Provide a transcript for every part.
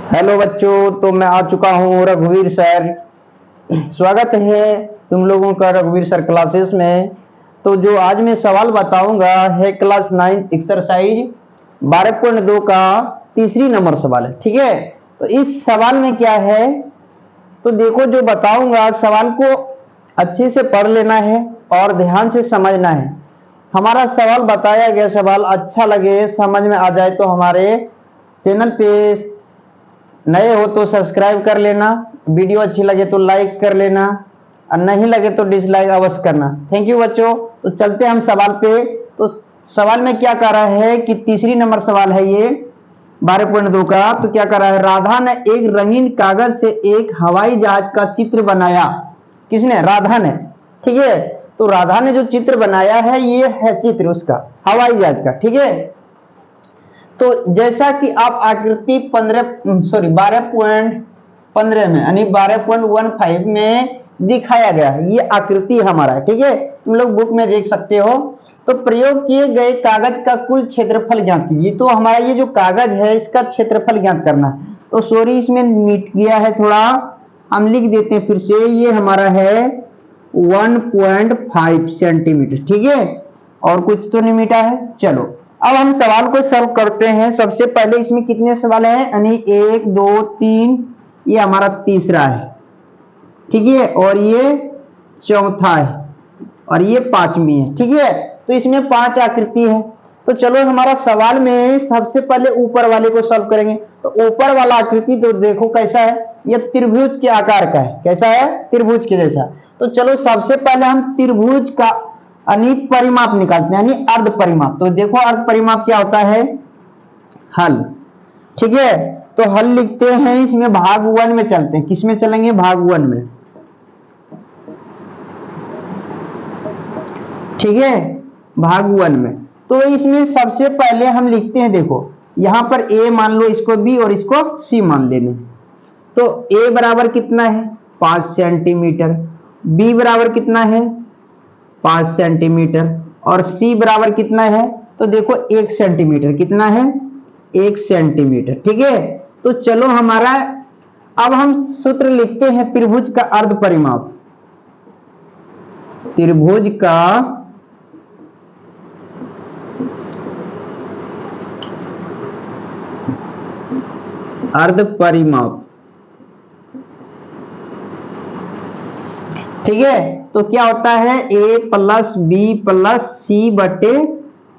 Hello बच्चों, तो मैं आ चुका हूँ रघुवीर सर। स्वागत है तुम लोगों का रघुवीर सर क्लासेस में। तो जो आज मैं सवाल बताऊंगा है क्लास 9 एक्सरसाइज 12.2 का तीसरी नंबर सवाल है। ठीक है, तो इस सवाल में क्या है, तो देखो जो बताऊंगा सवाल को अच्छे से पढ़ लेना है और ध्यान से समझना है। हमारा सवाल बताया गया सवाल अच्छा लगे, समझ में आ जाए तो हमारे चैनल पे नए हो तो सब्सक्राइब कर लेना, वीडियो अच्छी लगे तो लाइक कर लेना और नहीं लगे तो डिसलाइक अवश्य करना। थैंक यू बच्चों। तो चलते हम सवाल पे। तो सवाल में क्या कर रहा है कि तीसरी नंबर सवाल है ये 12.2 का। तो क्या कर रहा है, राधा ने एक रंगीन कागज से एक हवाई जहाज का चित्र बनाया। किसने? राधा ने। ठीक है, तो राधा ने जो चित्र बनाया है ये है चित्र उसका हवाई जहाज का। ठीक है, तो जैसा कि आप आकृति 12.15 में यानी 12.15 में दिखाया गया है, ये आकृति हमारा है। ठीक है, तुम लोग बुक में देख सकते हो। तो प्रयोग किए गए कागज का कुल क्षेत्रफल ज्ञात कीजिए। तो हमारा ये जो कागज है इसका क्षेत्रफल ज्ञात करना है। तो सॉरी इसमें मिट गया है थोड़ा, हम लिख देते हैं फिर से। ये हमारा है 1.5 सेंटीमीटर। ठीक है, और कुछ तो नहीं मिटा है। चलो अब हम सवाल को सॉल्व करते हैं। सबसे पहले इसमें कितने सवाल हैं, यानी 1 2 3, ये हमारा तीसरा है। ठीक है, और ये चौथा है और ये पांचवी है। ठीक है, तो इसमें 5 आकृति है। तो चलो हमारा सवाल में सबसे पहले ऊपर वाले को सॉल्व करेंगे। तो ऊपर वाला आकृति तो देखो कैसा है, ये त्रिभुज के आकार का है। कैसा है? त्रिभुज के जैसा। तो चलो सबसे पहले हम त्रिभुज का यानी परिमाप निकालते हैं, यानी अर्ध परिमाप। तो देखो अर्ध परिमाप क्या होता है, हल। ठीक है, तो हल लिखते हैं। इसमें भाग 1 में चलते हैं। किसमें चलेंगे? भाग 1 में। ठीक है, भाग 1 में। तो इसमें सबसे पहले हम लिखते हैं, देखो यहां पर a मान लो, इसको b और इसको c मान लेने। तो a बराबर कितना है? 5 सेंटीमीटर। b बराबर कितना है? 5 सेंटीमीटर। और c बराबर कितना है? तो देखो 1 सेंटीमीटर। कितना है? 1 सेंटीमीटर। ठीक है, तो चलो हमारा अब हम सूत्र लिखते हैं त्रिभुज का अर्ध परिमाप। त्रिभुज का अर्ध परिमाप। ठीक है, तो क्या होता है, a प्लस बी प्लस सी बटे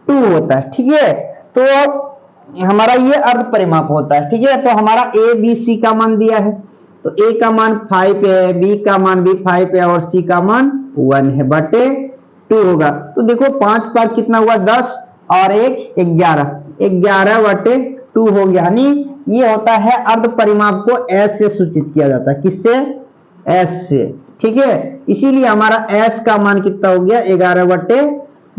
2 होता है। ठीक है, तो हमारा ये अर्ध परिमाप होता है। ठीक है, तो हमारा a b c का मान दिया है। तो a का मान 5 है, b का मान भी 5 है और c का मान 1 है, बटे 2 होगा। तो देखो 5 5 कितना हुआ? 10 और 1 11, 11 बटे 2 हो गया। यानी ये होता है अर्ध परिमाप को s से सूचित किया जाता है। किससे? s से। ठीक है, इसीलिए हमारा s का मान कितना हो गया? 11 बटे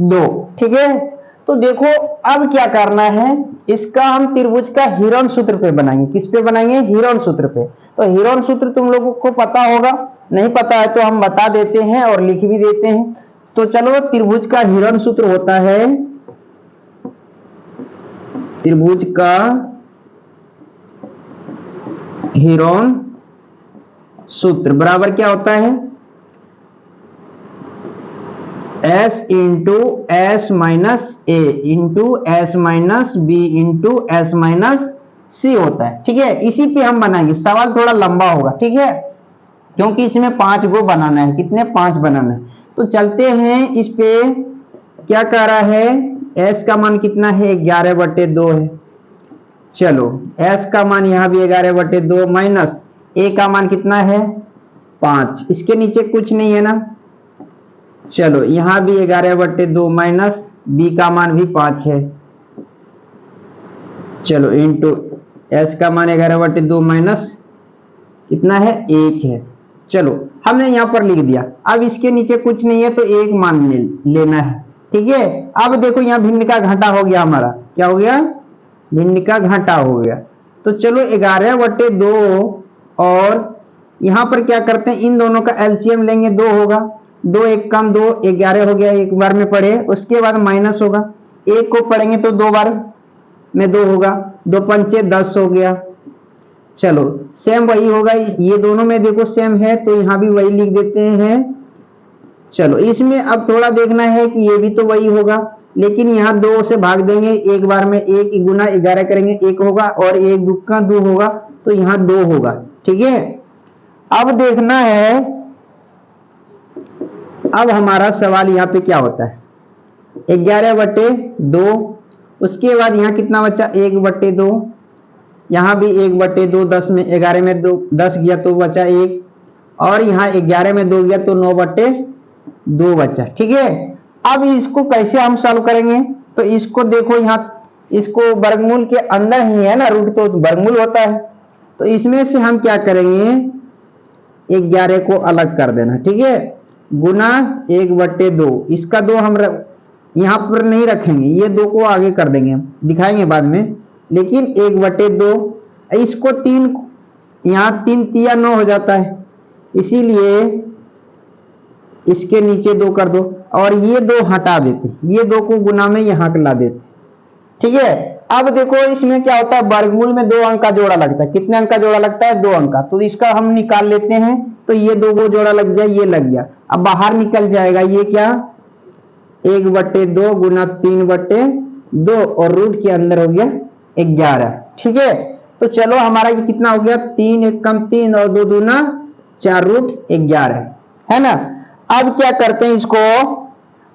2। ठीक है, तो देखो अब क्या करना है, इसका हम त्रिभुज का हीरोन सूत्र पे बनाएंगे। किस पे बनाएंगे? हीरोन सूत्र पे। तो हीरोन सूत्र तुम लोगों को पता होगा, नहीं पता है तो हम बता देते हैं और लिख भी देते हैं। तो चलो त्रिभुज का हीरोन सूत्र होता है, त्रिभुज का हीरोन सूत्र बराबर क्या होता है? s into s minus a into s minus b into s minus c होता है। ठीक है, इसी पे हम बनाएंगे। सवाल थोड़ा लंबा होगा। ठीक है, क्योंकि इसमें 5 गो बनाना है। कितने? 5 बनाना है। तो चलते हैं इस पे। क्या कह रहा है, s का मान कितना है? 11 बटे 2 है। चलो s का मान यहां भी 11 बटे 2 माइनस a का मान कितना है? 5। इसके नीचे कुछ नहीं है ना। चलो यहां भी 11 बटे 2 माइनस b का मान भी 5 है। चलो इंटू s का मान 11 बटे 2 माइनस कितना है? 1 है। चलो हमने यहां पर लिख दिया। अब इसके नीचे कुछ नहीं है तो 1 मान लेना है। ठीक है, अब देखो यहां भिन्न का घाटा हो गया हमारा। क्या हो गया? भिन्न का घाटा हो गया। तो चलो 11 बटे 2 और यहां पर क्या करते हैं, इन दोनों का एलसीएम लेंगे, 2 होगा। 2 1 कम 2, 11 हो गया। एक बार में पढ़े, उसके बाद माइनस होगा। 1 को पढ़ेंगे तो 2 बार में 2 होगा। 2 पंचे 10 हो गया। चलो सेम वही होगा, ये दोनों में देखो सेम है तो यहाँ भी वही लिख देते हैं। चलो इसमें अब थोड़ा देखना है कि ये भी तो वही होगा, लेकिन यहाँ 2 से भाग देंगे एक बार में, 1 गुना 11 करेंगे 1 होगा, और 1 दुक्का 2 होगा, तो यहाँ 2 होगा। ठीक है, अब देखना है, अब हमारा सवाल यहाँ पे क्या होता है, 11/2, उसके बाद यहाँ कितना बचा 1/2, यहाँ भी 1/2, 10 में 11 में 2 10 गया तो बचा 1, और यहाँ 11 में 2 गया तो 9/2 बचा। ठीक है, अब इसको कैसे हम सॉल्व करेंगे, तो इसको देखो यहाँ, इसको वर्गमूल के अंदर ही है ना, रूट तो वर्गमूल होता है, तो इसमें से हम क्या करेंगे, 11 को अलग कर देना। ठीक है, गुना 1/2, इसका 2 हम यहाँ पर नहीं रखेंगे, ये 2 को आगे कर देंगे, दिखाएंगे बाद में, लेकिन 1/2, इसको 3, यहाँ 3 तिया 9 हो जाता है, इसीलिए इसके नीचे 2 कर दो, और ये 2 हटा देते, ये 2 को गुना में यहाँ ला देते। ठीक है, अब देखो इसमें क्या होता है, वर्गमूल में 2 अंक का जोड़ा लगता है, कितने अंक का जोड़ा लगता है, 2 अंक का, तो इसका हम निकाल लेते हैं, तो ये 2 को जोड़ा लग गया, ये लग गया, अब बाहर निकल जाएगा, ये क्या 1/2 गुना 3/2, और रूट के अंदर हो गया 11। ठीक है, तो चलो हमारा ये कितना हो गया, 3 1 कम 3 और 2 दूना 4, रूट 11 है ना। अब क्या करते हैं, इसको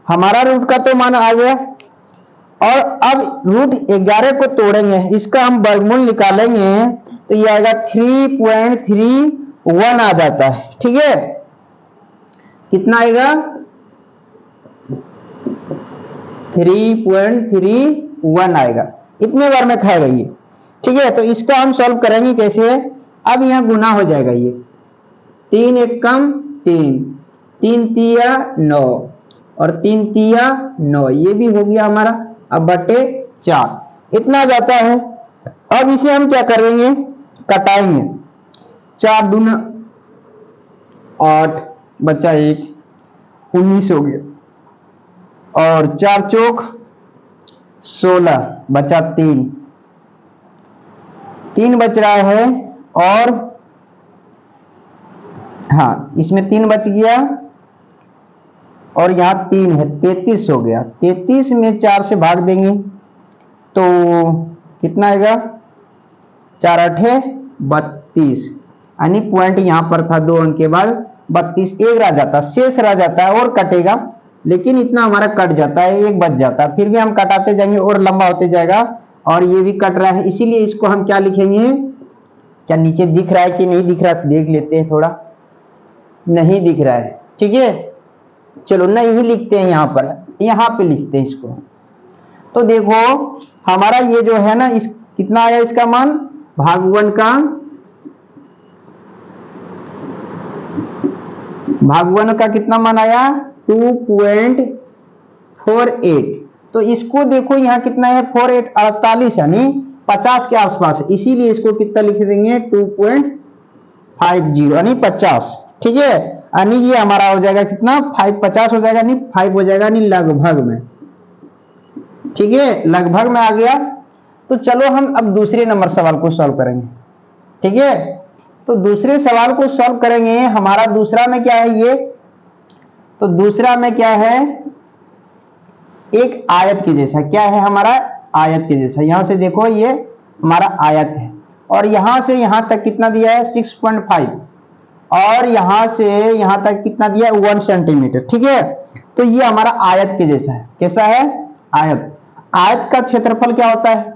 हमारा रूट का तो मान आ गया, और अब रूट 11 को तोड़ेंगे, इसका हम वर्गमूल निकालेंगे, तो ये आएगा 3.31 आ जाता है। ठीक है, कितना आएगा 3.31 आएगा, इतने बार में खाएगा ये। ठीक है, तो इसका हम सॉल्व करेंगे कैसे, अब यहाँ गुना हो जाएगा, ये 3 1 कम 3, 3 तिया 9 और 3 तिया 9, ये भी हो गया हमारा, अब बटे 4 इतना जाता है। अब इसे हम क्या करेंगे, कटाएंगे, 4 दूना 8 बचा 1, 19 हो गया, और 4 चौक 16 बचा 3 बच रहा है, और हाँ इसमें 3 बच गया, और यहाँ 3 है, 33 हो गया, 33 में 4 से भाग देंगे तो कितना आएगा, 4 8 32, यानी पॉइंट यहाँ पर था 2 अंक के बाद 32, एक रह जाता, शेष रह जाता है और कटेगा, लेकिन इतना हमारा कट जाता है, एक बच जाता है, फिर भी हम कटाते जाएंगे और लंबा होते जाएगा, और ये भी कट रहा है, इसीलिए इसको हम क्या लिखेंगे, क्या नीचे दिख रहा है कि नहीं दिख रहा है, देख लेते हैं, थोड़ा नहीं दिख रहा है। ठीक है, चलो नहीं लिखते हैं, यहाँ पे लिखते हैं इसको, तो देखो हमारा ये जो है ना, इस कितना आया इसका मान, भागवन का कितना मान आया 2.48, तो इसको देखो यहाँ कितना है 48 48 यानी 50 के आसपास, इसीलिए इसको कितना लिख देंगे 2.50 यानी 50। ठीक है, यानी ये हमारा हो जाएगा कितना 50 हो जाएगा, नहीं 5 हो जाएगा, नहीं लगभग में। ठीक है, लगभग में आ गया, तो चलो हम अब दूसरे नंबर सवाल को सॉल्व करेंगे। ठीक है, तो दूसरे सवाल को सॉल्व करेंगे, हमारा दूसरा में क्या है ये, तो दूसरा में क्या है, एक आयत के जैसा, क्या है हमारा आयत के जैसा, यहां से देखो ये हमारा आयत है, और यहां से यहां तक कितना दिया है 6.5, और यहां से यहां तक कितना दिया है 1 सेंटीमीटर। ठीक है, तो ये हमारा आयत के जैसा है, कैसा है आयत, आयत का क्षेत्रफल क्या होता है,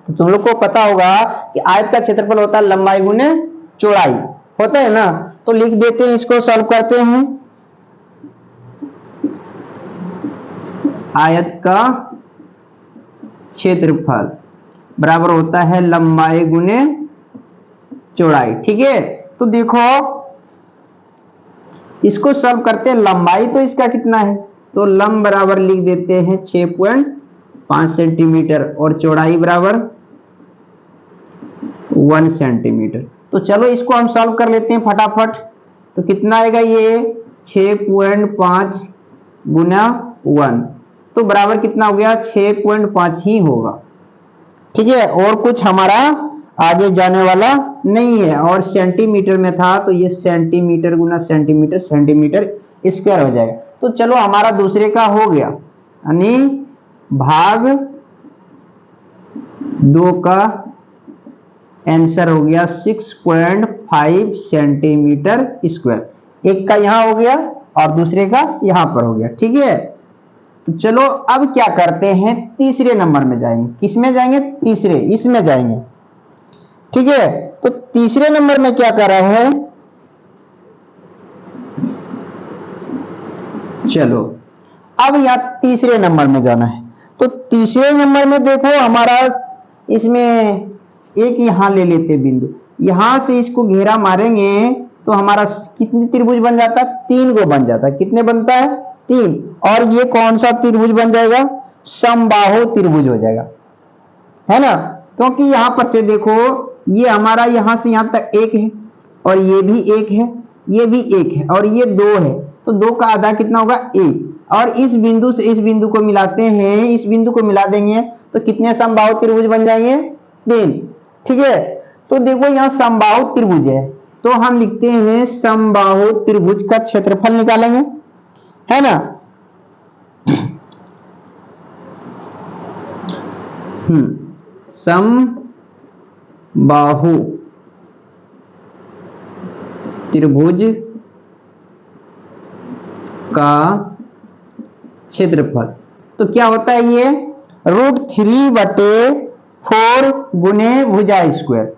तो तुम लोग को पता होगा कि आयत का क्षेत्रफल होता है लंबाई गुने चौड़ाई, होता है ना, तो लिख देते हैं, इसको सॉल्व करते हैं, आयत का क्षेत्रफल बराबर होता है लंबाई गुने चौड़ाई। ठीक है, तो देखो इसको सॉल्व करते हैं, लंबाई तो इसका कितना है, तो लंब बराबर लिख देते हैं 6.5 सेंटीमीटर, और चौड़ाई बराबर 1 सेंटीमीटर। तो चलो इसको हम सॉल्व कर लेते हैं फटाफट, तो कितना आएगा ये 6.5 गुना 1, तो बराबर कितना हो गया 6.5 ही होगा। ठीक है, और कुछ हमारा आगे जाने वाला नहीं है, और सेंटीमीटर में था तो ये सेंटीमीटर गुना सेंटीमीटर, सेंटीमीटर स्क्वायर हो जाएगा। तो चलो हमारा दूसरे का हो गया, यानी भाग 2 का आंसर हो गया 6.5 सेंटीमीटर स्क्वायर। एक का यहां हो गया और दूसरे का यहां पर हो गया, ठीक है। तो चलो अब क्या करते हैं, तीसरे नंबर में जाएंगे। किस में जाएंगे? तीसरे, इसमें जाएंगे, ठीक है। तो तीसरे नंबर में क्या कर रहा है, चलो अब यहां तीसरे नंबर में जाना है। तो तीसरे नंबर में देखो हमारा इसमें एक यहां ले लेते बिंदु, यहां से इसको घेरा मारेंगे तो हमारा कितनी त्रिभुज बन जाता है? 3 को बन जाता है। कितने बनता है? 3। और ये कौन सा त्रिभुज बन जाएगा? समबाहु त्रिभुज हो जाएगा, है ना। क्योंकि यहां पर से देखो ये हमारा यहां से यहां तक 1 है, और ये भी 1 है, ये भी 1 है, और ये 2 है। तो 2 का आधा कितना होगा? 1। और इस बिंदु से इस बिंदु को मिलाते हैं, इस बिंदु को मिला देंगे तो कितने समबाहु त्रिभुज बन जाएंगे? 3, ठीक है। तो देखो यहां समबाहु त्रिभुज है, तो हम लिखते हैं समबाहु त्रिभुज का क्षेत्रफल निकालेंगे, है ना। समबाहु त्रिभुज का क्षेत्रफल तो क्या होता है? ये √3/4 गुने भुजा स्क्वायर,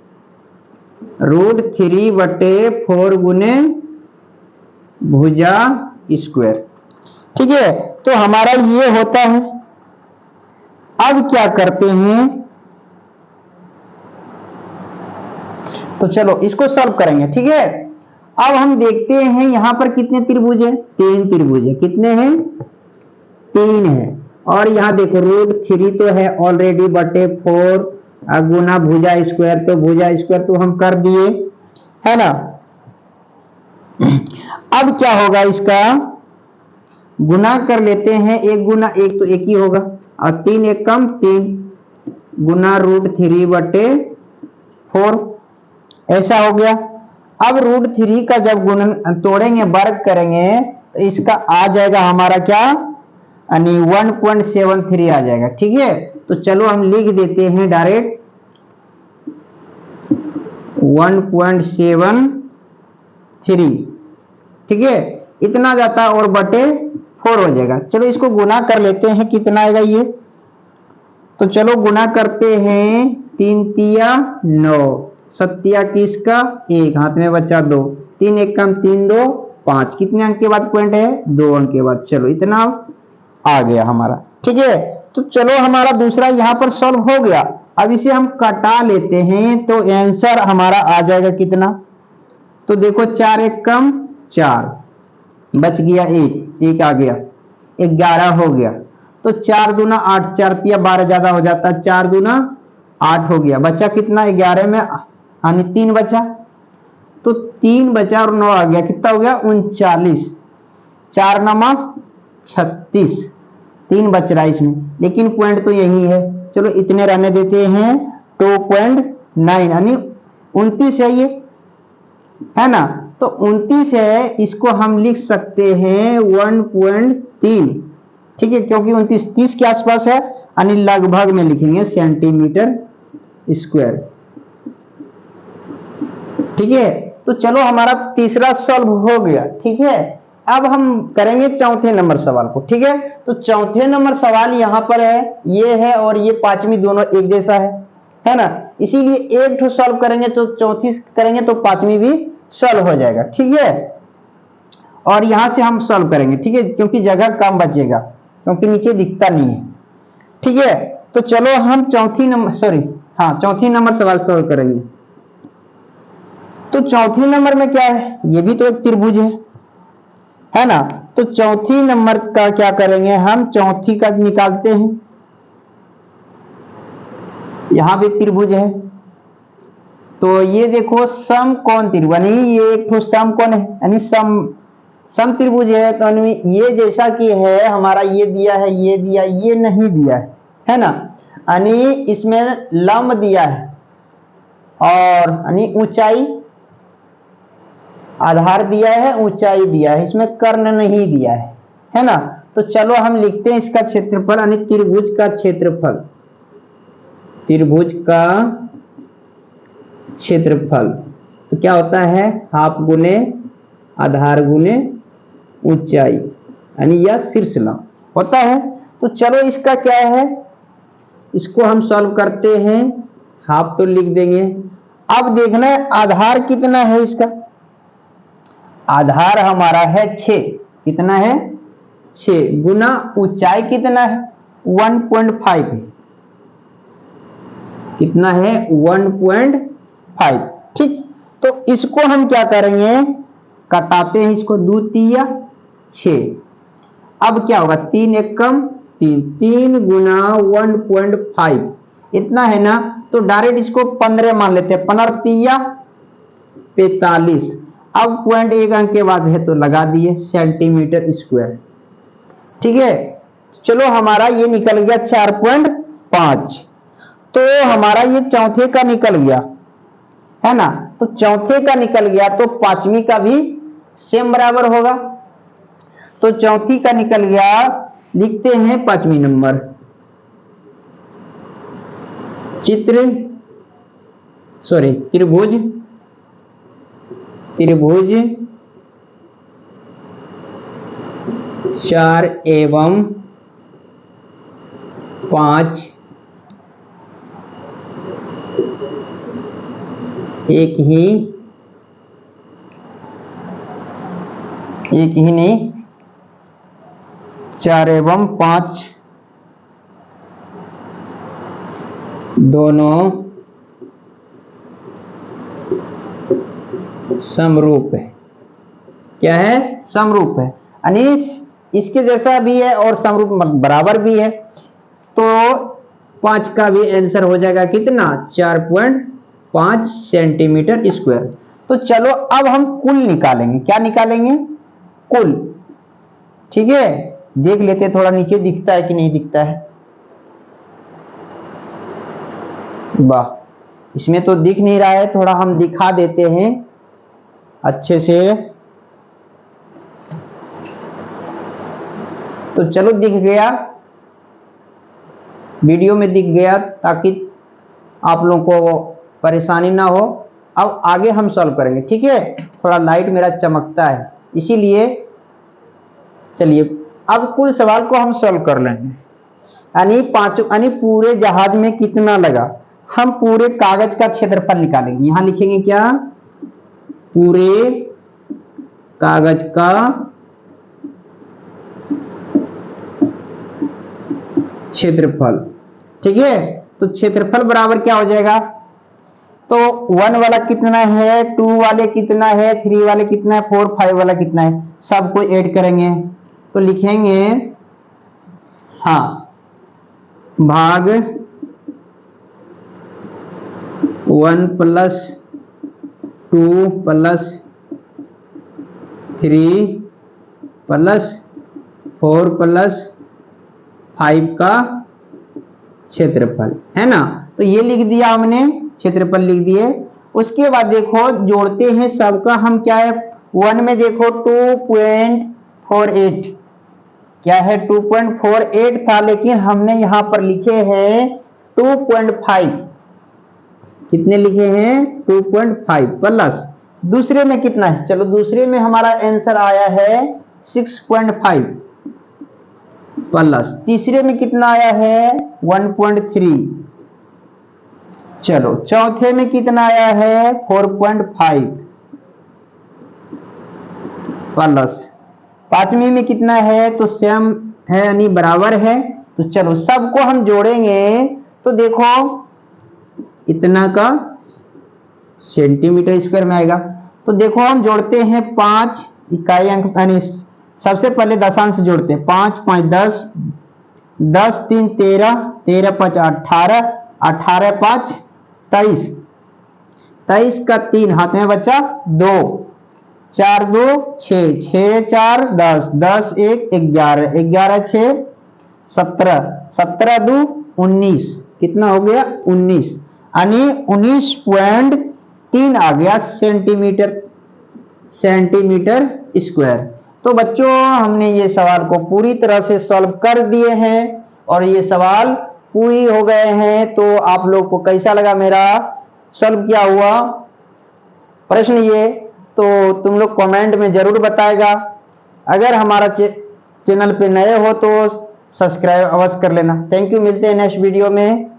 √3/4 गुने भुजा स्क्वायर, ठीक है। तो हमारा ये होता है। अब क्या करते हैं, तो चलो इसको सॉल्व करेंगे, ठीक है। अब हम देखते हैं यहां पर कितने त्रिभुज है? 3 त्रिभुज है। कितने हैं? 3 है। और यहां देखो √3 तो है ऑलरेडी बटे 4 गुना भुजा स्क्वायर, तो भुजा स्क्वायर तो हम कर दिए, है ना। अब क्या होगा, इसका गुना कर लेते हैं। 1 गुना 1 तो 1 ही होगा, और 3 1 कम 3 गुना √3/4, ऐसा हो गया। अब √3 का जब गुणन तोड़ेंगे, वर्ग करेंगे, तो इसका आ जाएगा हमारा क्या, यानी 1.73 आ जाएगा, ठीक है। तो चलो हम लिख देते हैं डायरेक्ट 1.73, ठीक है। इतना जाता है और बटे 4 हो जाएगा। चलो इसको गुना कर लेते हैं, कितना आएगा ये। तो चलो गुना करते हैं, 3 तिया 9, 7 21 का 1, हाथ में बचा 2, 3 1 कम 3 2 5, कितने अंक के बाद पॉइंट है? 2 अंक के बाद। चलो इतना आ गया हमारा, ठीक है। तो चलो हमारा दूसरा यहां पर सॉल्व हो गया। अब इसे हम कटा लेते हैं, तो आंसर हमारा आ जाएगा कितना, तो देखो 4 1 कम 4, बच गया 1 आ गया, 11 हो गया। तो 4 दूना 8, 4 तिया 12 ज्यादा हो जाता है, 4 दूना 8 हो गया। बचा कितना? 11 में यानी 3 बचा, तो 3 बचा और 9 आ गया, कितना हो गया? 39। 4 9 36, 3 बच रहा है इसमें, लेकिन पॉइंट तो यही है। चलो इतने रहने देते हैं, 2.9 यानी 29 है ये, है ना। तो 29 है, इसको हम लिख सकते हैं 1.3, ठीक है, क्योंकि 29 30 के आसपास है, यानी लगभग में लिखेंगे सेंटीमीटर स्क्वायर, ठीक है। तो चलो हमारा तीसरा सॉल्व हो गया, ठीक है। अब हम करेंगे चौथे नंबर सवाल को, ठीक है। तो चौथे नंबर सवाल यहां पर है, ये है और ये पांचवी दोनों एक जैसा है ना। इसीलिए एक ठो सॉल्व करेंगे तो चौथी करेंगे तो पांचवी भी सॉल्व हो जाएगा, ठीक है। और यहां से हम सॉल्व करेंगे, ठीक है, क्योंकि जगह कम बचेगा, क्योंकि नीचे दिखता नहीं है, ठीक है। तो चलो हम चौथी नंबर सवाल सॉल्व करेंगे। तो चौथी नंबर में क्या है, ये भी तो एक त्रिभुज है ना। तो चौथी नंबर का क्या करेंगे हम, चौथी का निकालते हैं। यहां भी त्रिभुज है, तो ये देखो समकोण त्रिभुज, यानी ये एक समकोण है, यानी सम त्रिभुज है। तो ये जैसा कि है हमारा, ये दिया है, ये दिया, ये नहीं दिया है ना, यानी इसमें लंब दिया है और यानी ऊंचाई, आधार दिया है, ऊंचाई दिया है, इसमें कर्ण नहीं दिया है ना। तो चलो हम लिखते हैं इसका क्षेत्रफल, यानी त्रिभुज का क्षेत्रफल, त्रिभुज का क्षेत्रफल तो क्या होता है, हाफ गुने आधार गुने ऊंचाई, यानी यह शीर्ष लंब होता है। तो चलो इसका क्या है, इसको हम सॉल्व करते हैं, हाफ तो लिख देंगे। अब देखना है आधार कितना है इसका, आधार हमारा है 6, कितना है 6 गुना ऊंचाई कितना है 1.5 है, कितना है 1.5। ठीक, तो इसको हम क्या करेंगे, कटाते हैं इसको, 2 तिया 6। अब क्या होगा, 3 एकम 3, 3 गुना 1.5 इतना है ना, तो डायरेक्ट इसको 15 मान लेते हैं, 15 तिया 45। अब पॉइंट एक अंक के बाद है तो लगा दिए सेंटीमीटर स्क्वायर। ठीक है, चलो हमारा ये निकल गया 4.5। तो हमारा ये चौथे का निकल गया है ना, तो चौथे का निकल गया तो पांचवी का भी सेम बराबर होगा। तो चौथी का निकल गया, लिखते हैं पांचवी नंबर, त्रिभुज 4 एवं 5 एक ही नहीं 4 एवं 5 दोनों समरूप है। क्या है, समरूप है, यानी इसके जैसा भी है और समरूप बराबर भी है। तो 5 का भी आंसर हो जाएगा कितना, 4.5 सेंटीमीटर स्क्वायर। तो चलो अब हम कुल निकालेंगे, क्या निकालेंगे, कुल। ठीक है, देख लेते थोड़ा नीचे दिखता है कि नहीं दिखता है, वाह इसमें तो दिख नहीं रहा है, थोड़ा हम दिखा देते हैं अच्छे से। तो चलो दिख गया, वीडियो में दिख गया ताकि आप लोगों को परेशानी ना हो। अब आगे हम सॉल्व करेंगे। ठीक है, थोड़ा लाइट मेरा चमकता है इसीलिए। चलिए अब कुल सवाल को हम सॉल्व कर लेंगे। यानी पूरे जहाज में कितना लगा, हम पूरे कागज का क्षेत्रफल निकालेंगे। यहां लिखेंगे क्या, पूरे कागज का क्षेत्रफल। ठीक है, तो क्षेत्रफल बराबर क्या हो जाएगा, तो 1 वाला कितना है, 2 वाले कितना है, 3 वाले कितना है, 4 5 वाला कितना है, सबको ऐड करेंगे तो लिखेंगे हाँ भाग 1 + 2 + 3 + 4 + 5 का क्षेत्रफल है ना। तो ये लिख दिया हमने, क्षेत्रफल लिख दिए। उसके बाद देखो जोड़ते हैं सबका हम, क्या है 1 में देखो 2.48, क्या है 2.48 था, लेकिन हमने यहां पर लिखे हैं 2.5, कितने लिखे हैं 2.5 प्लस दूसरे में कितना है, चलो दूसरे में हमारा आंसर आया है 6.5 प्लस तीसरे में कितना आया है 1.3, चलो चौथे में कितना आया है 4.5 प्लस पांचवी में कितना है, तो सेम है यानी बराबर है। तो चलो सबको हम जोड़ेंगे तो देखो इतना का सेंटीमीटर स्क्वायर में आएगा। तो देखो हम जोड़ते हैं 5 इकाई अंक, यानी सबसे पहले दशांश जोड़ते हैं, 5 5 10, 10 3 13, 13 5 18, 18 5 23, 23 का 3 हाथ में बचा 2, 4 2 6, 6 4 10, 10 1 11, 11 6 17, 17 2 19, कितना हो गया 19। यानी 19.3 आ गया सेंटीमीटर स्क्वायर। तो बच्चों हमने ये सवाल को पूरी तरह से सॉल्व कर दिए हैं और ये सवाल पूरी हो गए हैं। तो आप लोग को कैसा लगा मेरा सॉल्व किया हुआ प्रश्न ये, तो तुम लोग कमेंट में जरूर बताएगा। अगर हमारा चैनल पे नए हो तो सब्सक्राइब अवश्य कर लेना। थैंक यू, मिलते हैं नेक्स्ट वीडियो में।